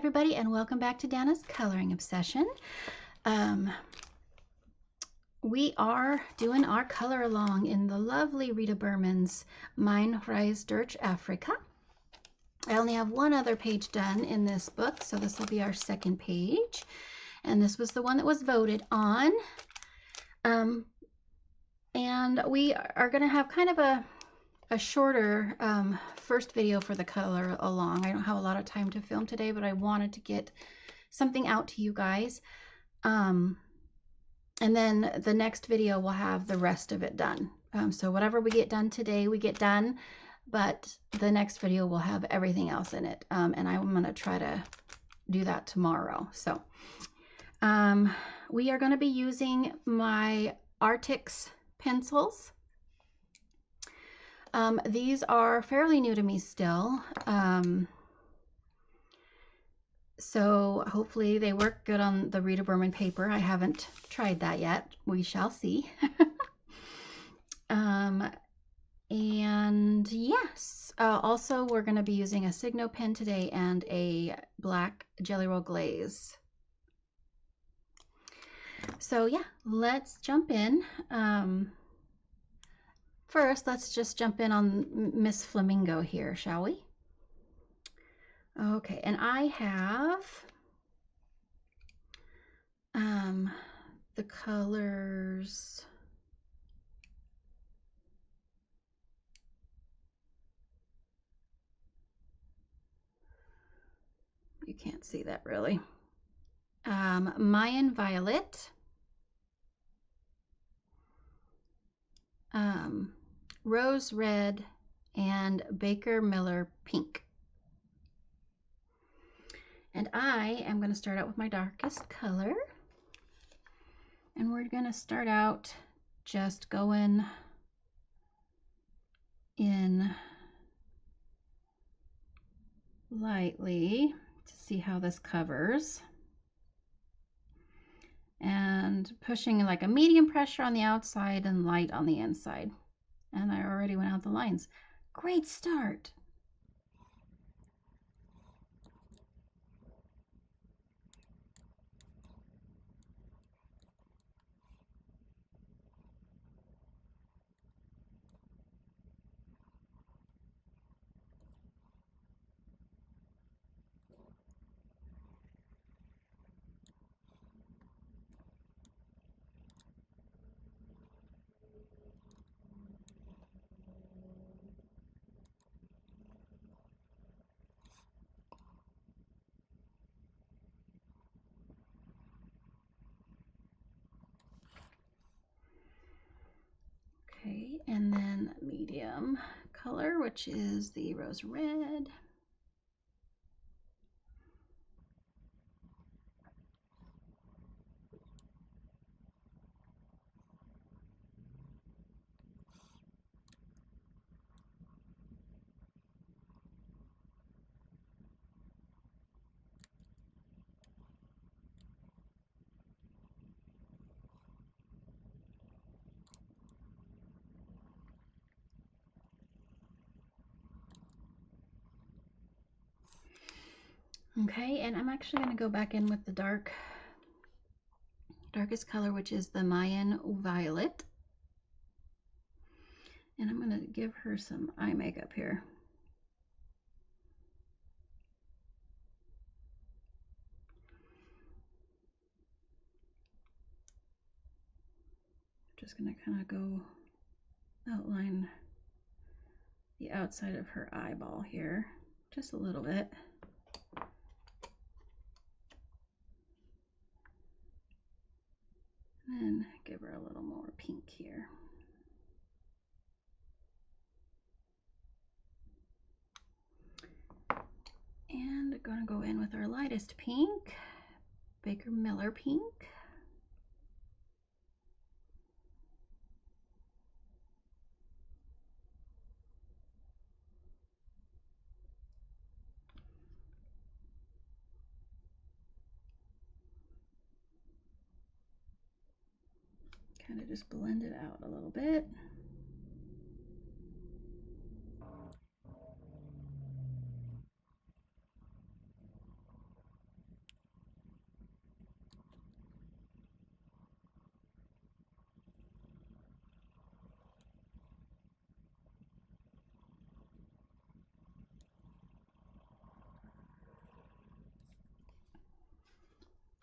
everybody, and welcome back to Dana's Coloring Obsession. We are doing our color along in the lovely Rita Berman's Meine Reise durch Afrika. I only have one other page done in this book, so this will be our second page. And this was the one that was voted on. And we are going to have kind of a shorter first video for the color along. I don't have a lot of time to film today, but I wanted to get something out to you guys. And then the next video will have the rest of it done. So whatever we get done today, we get done, but the next video will have everything else in it. And I'm going to try to do that tomorrow. So we are going to be using my Artix pencils. These are fairly new to me still. So hopefully they work good on the Rita Berman paper. I haven't tried that yet. We shall see. And yes, also we're going to be using a Signo pen today and a black Jelly Roll glaze. So yeah, let's jump in. First, let's just jump in on Miss Flamingo here, shall we? Okay, and I have the colors. You can't see that really. Mayan Violet, Rose Red, and Baker Miller Pink. And I am going to start out with my darkest color. And we're going to start out just going in lightly to see how this covers. And pushing like a medium pressure on the outside and light on the inside. And I already went out the lines. Great start. Okay, and then medium color, which is the Rose Red. Okay, and I'm actually going to go back in with the darkest color, which is the Mayan Violet. And I'm going to give her some eye makeup here. Just going to kind of go outline the outside of her eyeball here, just a little bit. And give her a little more pink here. And I'm going to go in with our lightest pink, Baker Miller Pink. Kind of just blend it out a little bit.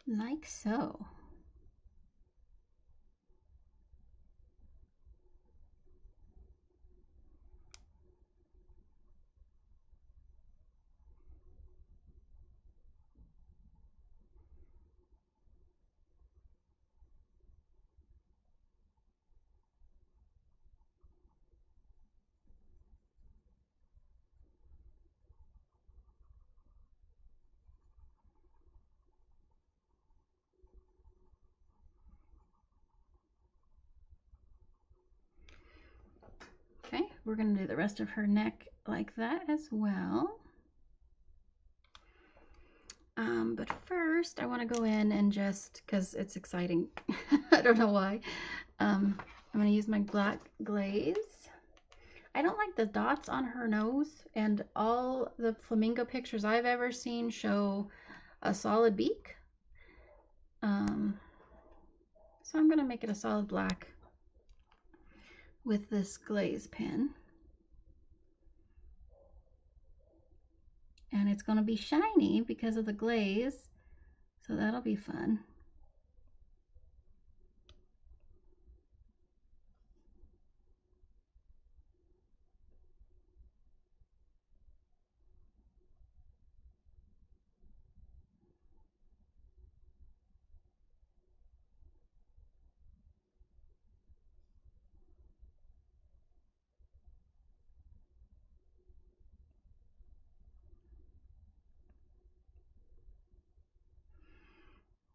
like so. Okay, we're going to do the rest of her neck like that as well. But first I want to go in and just, because it's exciting, I don't know why, I'm going to use my black glaze. I don't like the dots on her nose, and all the flamingo pictures I've ever seen show a solid beak. So I'm going to make it a solid black with this glaze pen. And it's going to be shiny because of the glaze, so that'll be fun.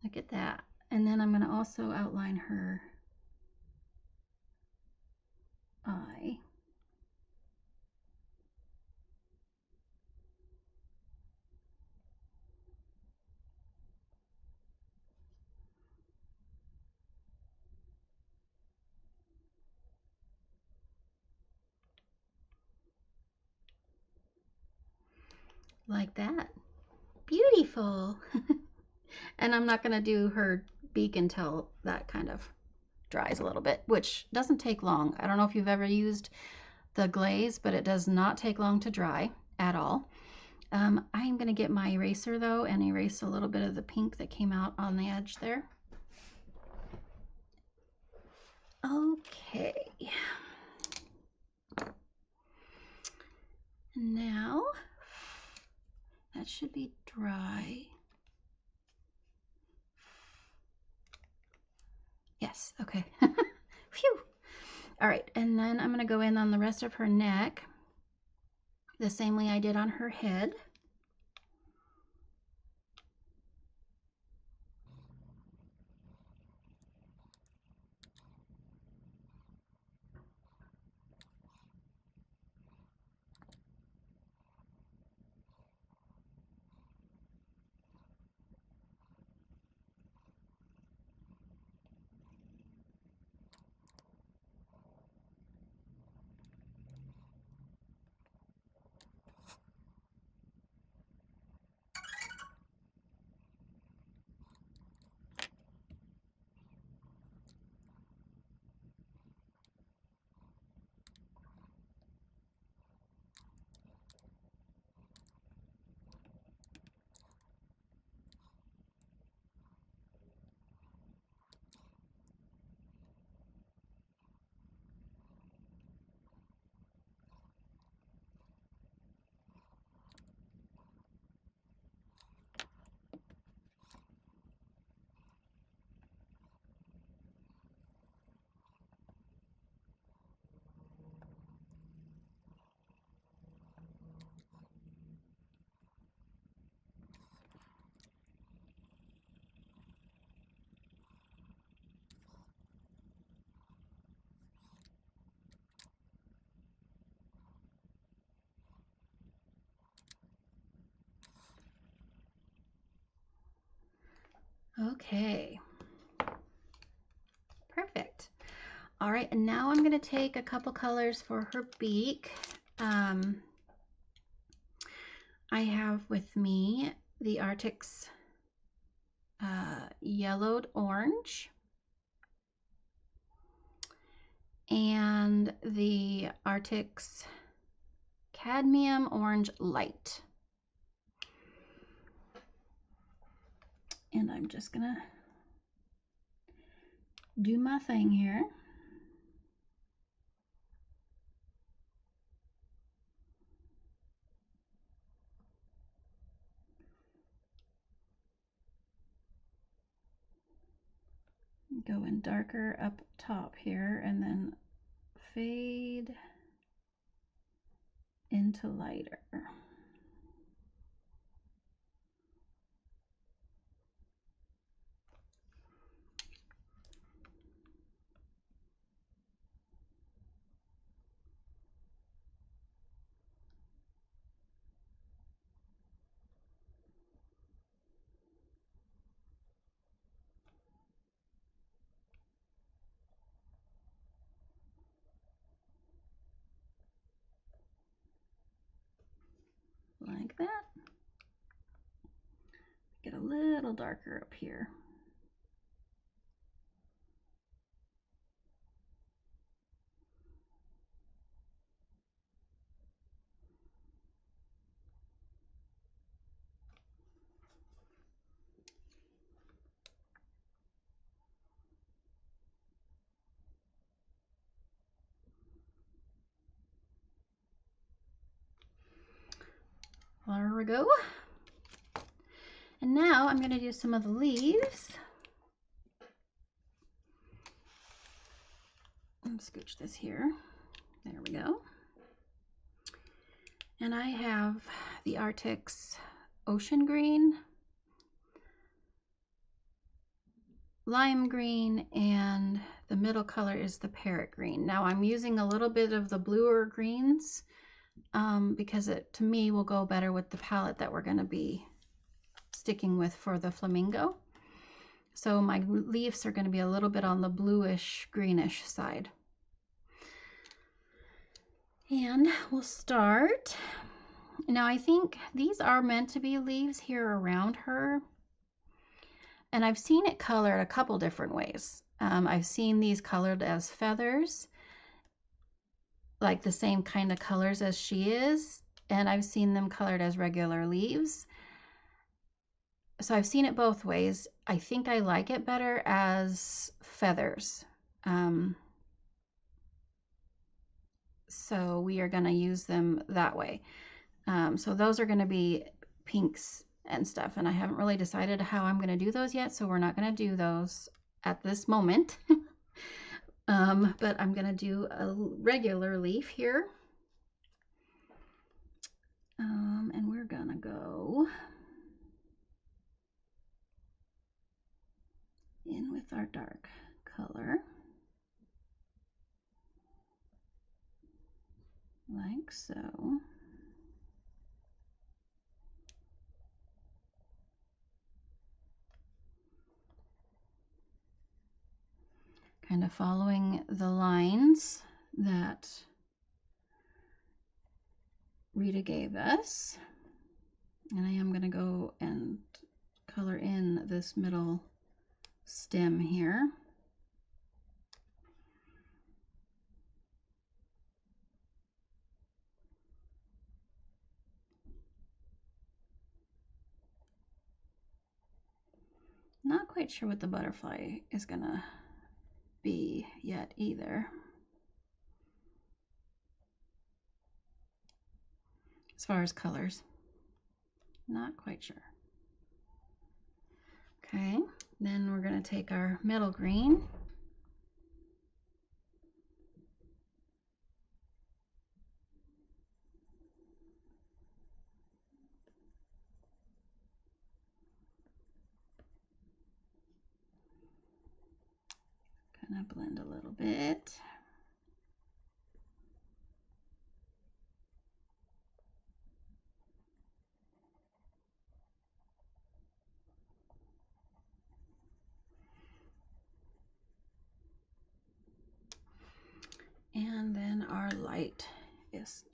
Look at that. And then I'm going to also outline her eye. Like that. Beautiful. And I'm not going to do her beak until that kind of dries a little bit, which doesn't take long. I don't know if you've ever used the glaze, but it does not take long to dry at all. I'm going to get my eraser though and erase a little bit of the pink that came out on the edge there. Okay. Now that should be dry. Yes, okay. Phew. All right, and then I'm going to go in on the rest of her neck the same way I did on her head. Okay. Perfect. All right, and now I'm going to take a couple colors for her beak. I have with me the Arctic's yellowed orange and the Arctic's cadmium orange light. And I'm just gonna do my thing here. Go in darker up top here and then fade into lighter. Like that. Get a little darker up here. There we go. And now I'm going to do some of the leaves. Scooch this here. There we go. And I have the Arctic's Ocean Green, Lime Green, and the middle color is the Parrot Green. Now I'm using a little bit of the bluer greens because it, to me, will go better with the palette that we're going to be sticking with for the Flamingo. So my leaves are going to be a little bit on the bluish greenish side. And we'll start. Now I think these are meant to be leaves here around her. And I've seen it colored a couple different ways. I've seen these colored as feathers, like the same kind of colors as she is. And I've seen them colored as regular leaves. So I've seen it both ways. I think I like it better as feathers. So we are going to use them that way. So those are going to be pinks and stuff, and I haven't really decided how I'm going to do those yet, so we're not going to do those at this moment. But I'm going to do a regular leaf here. And we're going to go in with our dark color. Like so. Kind of following the lines that Rita gave us. And I am going to go and color in this middle stem here. Not quite sure what the butterfly is going to be yet either. As far as colors, not quite sure. Okay, then we're going to take our middle green. Kind of blend a little bit. And then our lightest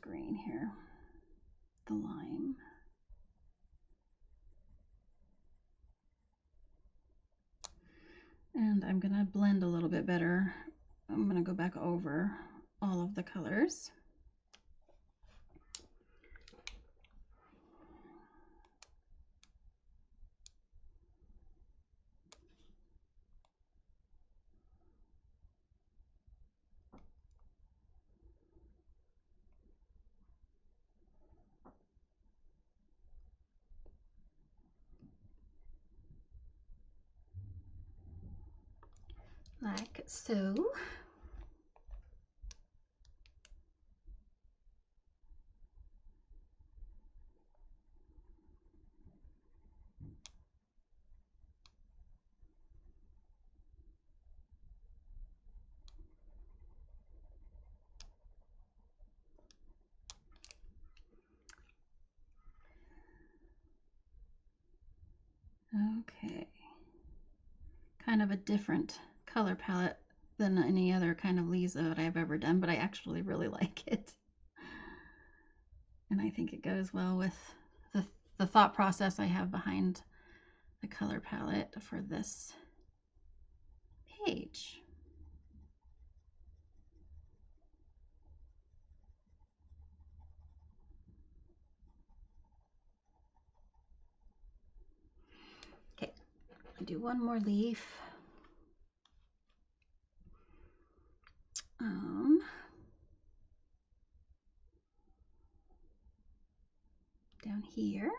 green here, the lime. And I'm going to blend a little bit better. I'm going to go back over all of the colors. like so. Okay, kind of a different color palette than any other kind of Lisa that I've ever done, but I actually really like it. And I think it goes well with the thought process I have behind the color palette for this page. Okay, I'll do one more leaf. Down here.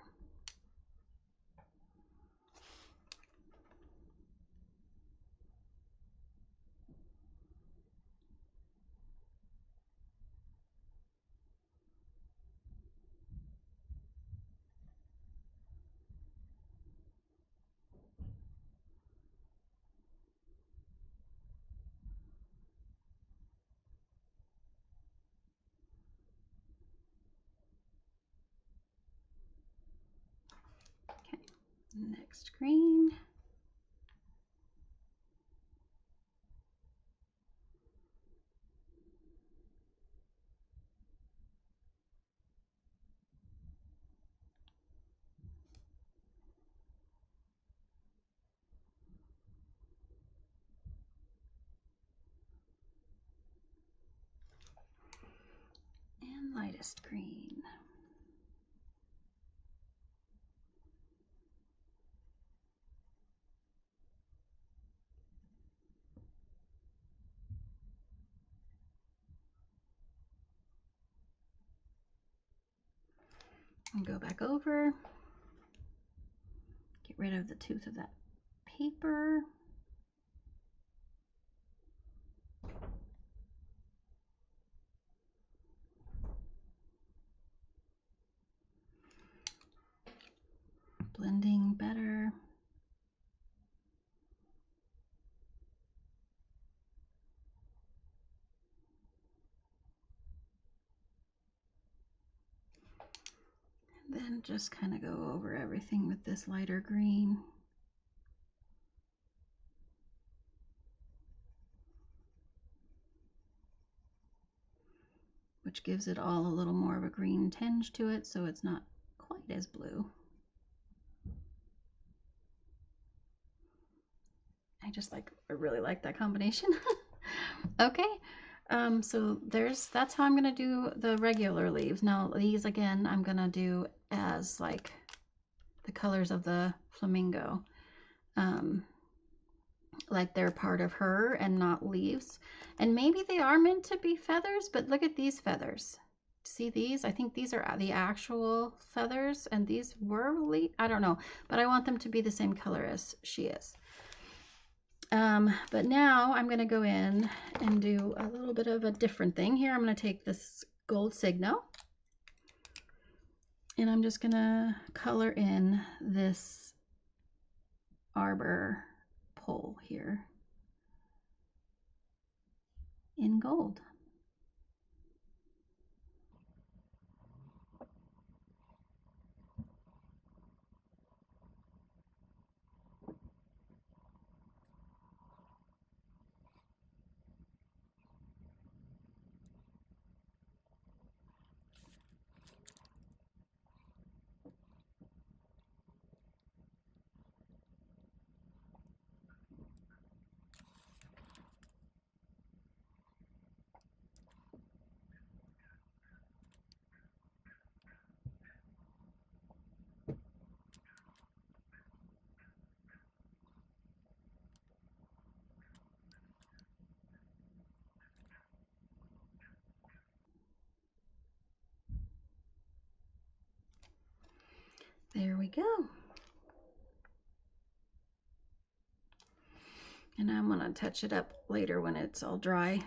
Okay, next green. And lightest green. And go back over. Get rid of the tooth of that paper. Blending better. And then just kind of go over everything with this lighter green. Which gives it all a little more of a green tinge to it, so it's not quite as blue. I really like that combination. Okay, so that's how I'm gonna do the regular leaves. Now these again, I'm gonna do as like the colors of the flamingo, like they're part of her and not leaves. And maybe they are meant to be feathers, but look at these feathers. See these? I think these are the actual feathers, and these were leaves. I don't know, but I want them to be the same color as she is. But now I'm going to go in and do a little bit of a different thing here. I'm going to take this gold signal and I'm just going to color in this arbor pole here in gold. There we go. And I'm going to touch it up later when it's all dry.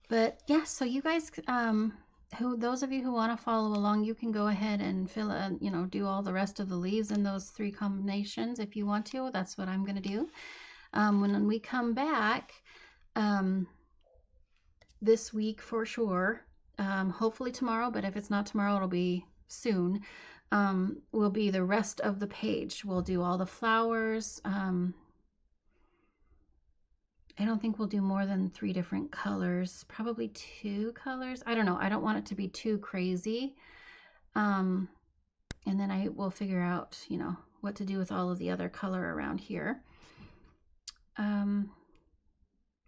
But yeah, so you guys, those of you who want to follow along, you can go ahead and fill in, you know, do all the rest of the leaves in those 3 combinations if you want to. That's what I'm going to do. When we come back this week for sure, hopefully tomorrow, but if it's not tomorrow, it'll be soon, will be the rest of the page. We'll do all the flowers. I don't think we'll do more than 3 different colors, probably 2 colors. I don't know. I don't want it to be too crazy. And then I will figure out, you know, what to do with all of the other color around here.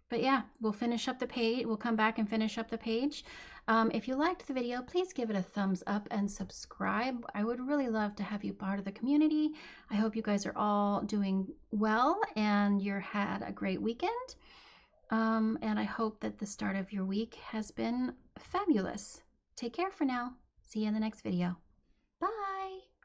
But yeah, we'll finish up the page. We'll come back and finish up the page. If you liked the video, please give it a thumbs up and subscribe. I would really love to have you part of the community. I hope you guys are all doing well and you had a great weekend. And I hope that the start of your week has been fabulous. Take care for now. See you in the next video.